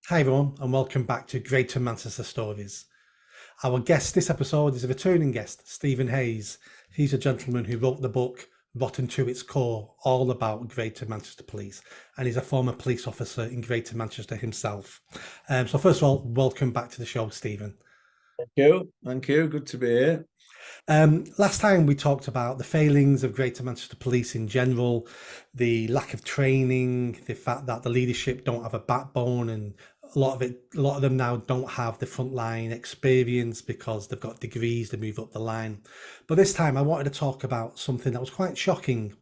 Hi everyone, and welcome back to Greater Manchester Stories. Our guest this episode is a returning guest, Stephen Hayes. He's a gentleman who wrote the book Rotten to its Core, all about Greater Manchester Police, and he's a former police officer in Greater Manchester himself. So first of all, welcome back to the show, Stephen. Thank you. Thank you. Good to be here. Last time we talked about the failings of Greater Manchester Police in general, the lack of training, the fact that the leadership don't have a backbone, and a lot of them now don't have the frontline experience because they've got degrees to move up the line. But this time I wanted to talk about something that was quite shocking,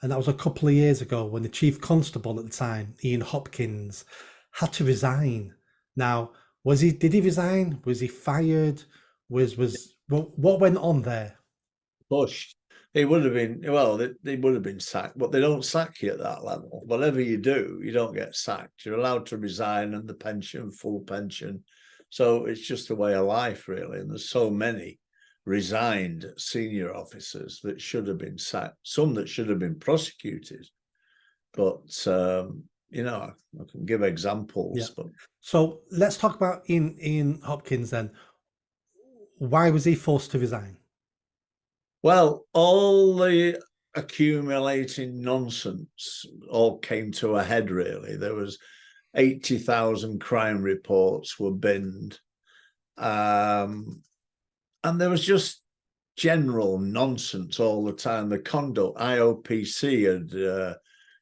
and that was a couple of years ago when the chief constable at the time, Ian Hopkins, had to resign. Now, did he resign? Was he fired? What went on there? Pushed. It would have been, well, they would have been sacked, but they don't sack you at that level. Whatever you do, you don't get sacked. You're allowed to resign and the pension, full pension. So it's just a way of life, really. And there's so many resigned senior officers that should have been sacked, some that should have been prosecuted. But, I can give Yeah. examples, but So let's talk about Ian Hopkins then. Why was he forced to resign? well, all the accumulating nonsense all came to a head, really. There was 80,000 crime reports were binned. And there was just general nonsense all the time. The conduct, IOPC had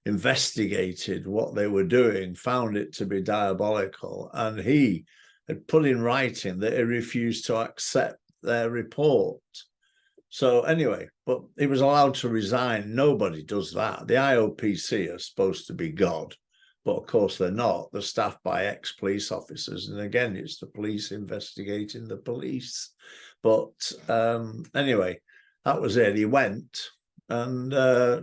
investigated what they were doing, found it to be diabolical, and he had put in writing that he refused to accept their report. So anyway, but he was allowed to resign. Nobody does that. The IOPC are supposed to be God, but of course they're not. They're staffed by ex-police officers. And again, it's the police investigating the police. But anyway, that was it. He went. And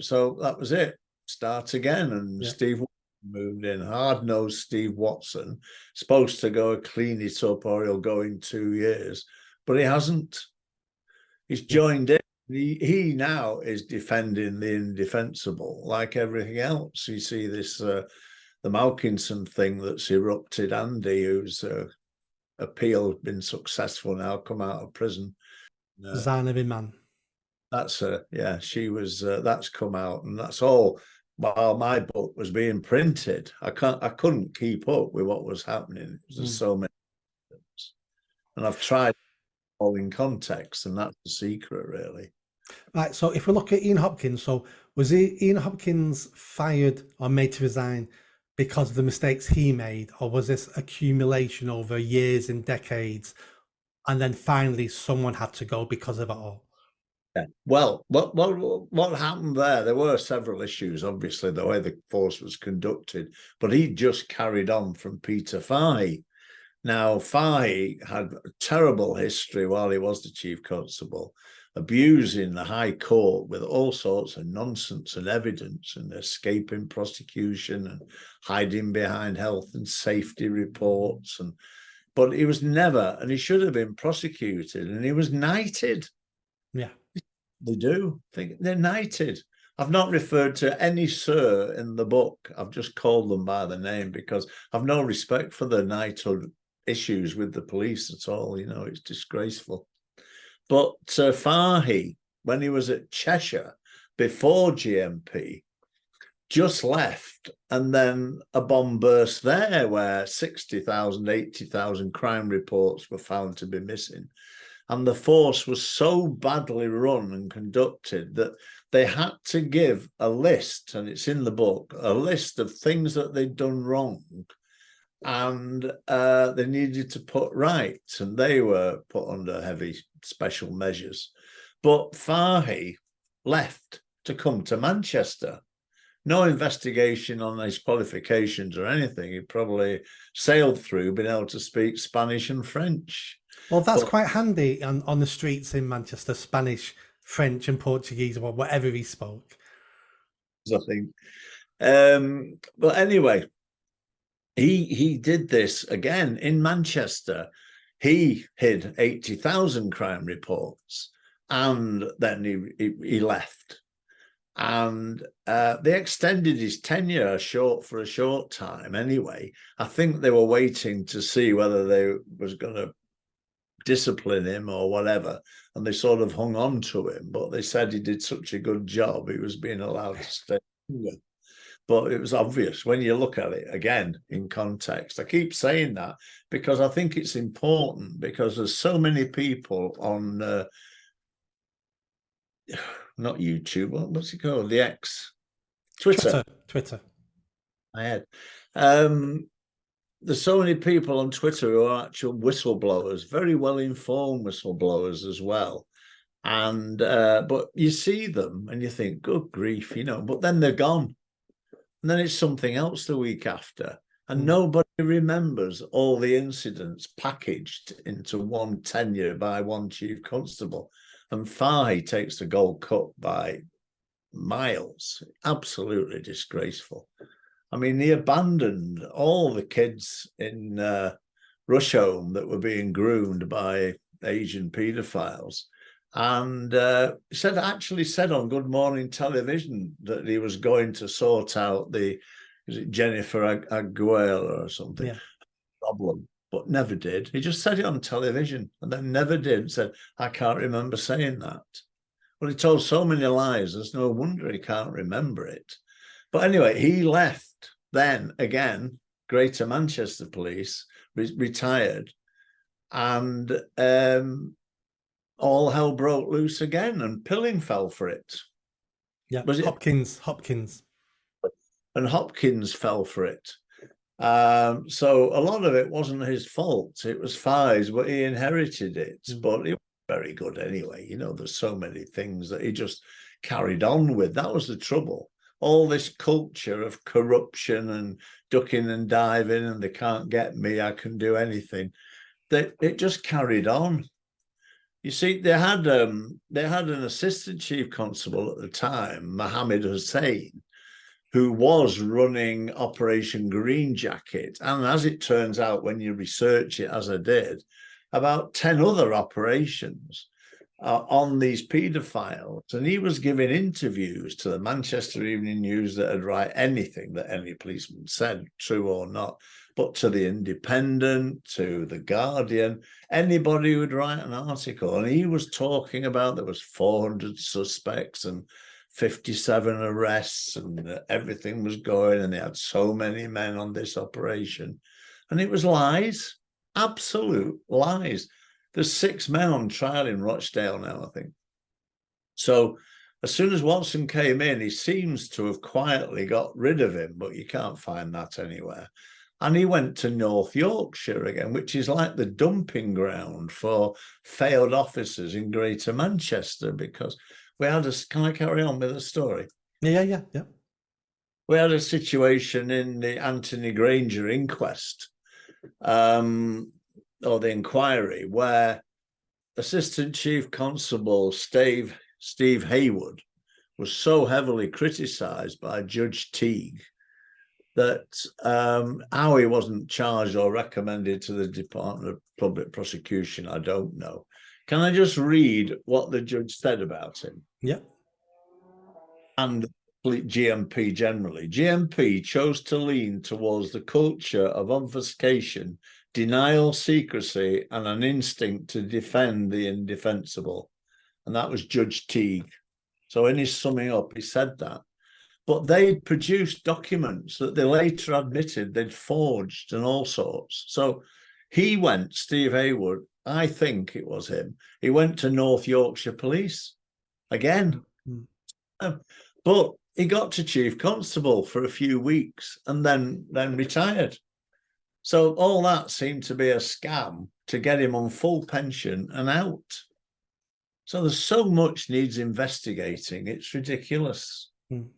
so that was it. Start again. And Yeah. Steve moved in. Hard-nosed Steve Watson, supposed to go clean it up or he'll go in 2 years. But he hasn't. He's joined in. He now is defending the indefensible, like everything else. You see this, the Malkinson thing that's erupted. Andy, whose appeal has been successful now, come out of prison. Zanavi man. That's yeah, she was. That's come out, and that's all. While my book was being printed, I couldn't keep up with what was happening. There's so many, and I've tried all in context, and that's the secret, really. Right. So if we look at Ian Hopkins, so was Ian Hopkins fired or made to resign because of the mistakes he made, or was this accumulation over years and decades, and then finally someone had to go because of it all? Yeah. Well, what happened there? There were several issues, obviously, the way the force was conducted, but he just carried on from Peter Fahey. Now, Fahey had a terrible history while he was the chief constable, abusing the High Court with all sorts of nonsense and evidence and escaping prosecution and hiding behind health and safety reports. But he was never, and he should have been prosecuted, and he was knighted. Yeah. They do. They're knighted. I've not referred to any sir in the book. I've just called them by the name because I've no respect for the knighthood issues with the police at all. It's disgraceful. But Fahey, when he was at Cheshire before GMP, just left, and then a bomb burst there where 60,000, 80,000 crime reports were found to be missing. And the force was so badly run and conducted that they had to give a list, and it's in the book, a list of things that they'd done wrong, and they needed to put right, and they were put under heavy special measures. But Fahey left to come to Manchester. No investigation on his qualifications or anything. He probably sailed through, being able to speak Spanish and French. Well, that's quite handy on the streets in Manchester, Spanish, French, and Portuguese, or whatever he spoke. I think. But anyway, he did this again in Manchester. He hid 80,000 crime reports, and then he left. And they extended his tenure for a short time anyway. I think they were waiting to see whether they was going to discipline him or whatever, and they sort of hung on to him. But they said he did such a good job, he was being allowed to stay. But it was obvious when you look at it again in context. I keep saying that because I think it's important, because there's so many people on not YouTube, what's it called? The X, Twitter. Twitter. I had. There's so many people on Twitter who are actual whistleblowers, very well informed whistleblowers as well. And but you see them and you think, good grief, but then they're gone. And then it's something else the week after. And nobody remembers all the incidents packaged into one tenure by one chief constable. And Fahy takes the gold cup by miles. Absolutely disgraceful. I mean, he abandoned all the kids in Rusholme that were being groomed by Asian paedophiles. And actually said on Good Morning Television that he was going to sort out is it Jennifer Aguilera or something, problem, but never did. He just said it on television and then never did. Said, I can't remember saying that. Well, he told so many lies, there's no wonder he can't remember it. But anyway, he left then again, Greater Manchester Police, retired, and all hell broke loose again, and Pilling fell for it. Yeah, was it Hopkins? And Hopkins fell for it. So a lot of it wasn't his fault. It was Fahy's, but he inherited it. But he was very good anyway. There's so many things that he just carried on with. That was the trouble. All this culture of corruption and ducking and diving, and they can't get me, I can do anything. It just carried on. You see, they had an assistant chief constable at the time, Mohammed Hussein, who was running Operation Green Jacket. And as it turns out, when you research it, as I did, about 10 other operations on these paedophiles. And he was giving interviews to the Manchester Evening News that would write anything that any policeman said, true or not, but to the Independent, to the Guardian, anybody would write an article. And he was talking about there was 400 suspects and 57 arrests, and everything was going, and they had so many men on this operation. And it was lies, absolute lies. There's 6 men on trial in Rochdale now, I think. So as soon as Watson came in, he seems to have quietly got rid of him, but you can't find that anywhere. And he went to North Yorkshire again, which is like the dumping ground for failed officers in Greater Manchester, because we had can I carry on with the story? Yeah. We had a situation in the Anthony Granger inquest, or the inquiry, where Assistant Chief Constable Steve Haywood was so heavily criticised by Judge Teague that how he wasn't charged or recommended to the Department of Public Prosecution, I don't know. Can I just read what the judge said about him? Yeah. And GMP generally. GMP chose to lean towards the culture of obfuscation, denial, secrecy, and an instinct to defend the indefensible. And that was Judge Teague. So in his summing up, he said that. But they'd produced documents that they later admitted they'd forged and all sorts. So he went, Steve Haywood, I think it was him, he went to North Yorkshire Police again. But he got to Chief Constable for a few weeks and then retired. So all that seemed to be a scam to get him on full pension and out. So there's so much needs investigating. It's ridiculous.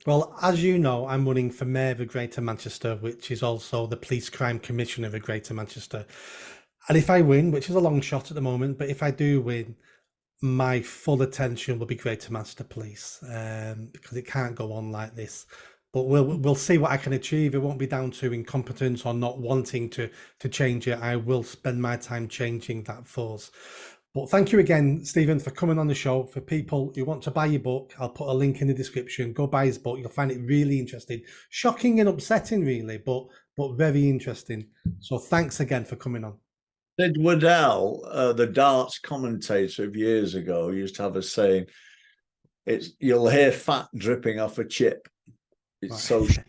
Well, as you know, I'm running for Mayor of Greater Manchester, which is also the Police Crime Commissioner of Greater Manchester. And if I win, which is a long shot at the moment, but if I do win, my full attention will be Greater Manchester Police, because it can't go on like this. But we'll see what I can achieve. It won't be down to incompetence or not wanting to change it. I will spend my time changing that force. But thank you again, Stephen, for coming on the show. For people who want to buy your book, I'll put a link in the description. Go buy his book. You'll find it really interesting, shocking and upsetting, really, but very interesting. So thanks again for coming on. Sid Waddell, the darts commentator of years ago, used to have a saying, "It's you'll hear fat dripping off a chip." It's Right. so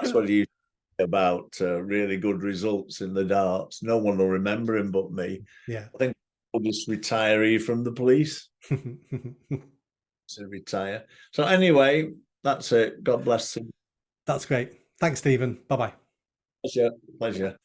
that's what he used to say about really good results in the darts. No one will remember him but me. Yeah. I think the oldest retiree from the police to retire. So anyway, that's it. God bless him. That's great. Thanks, Stephen. Bye-bye. Pleasure. Pleasure.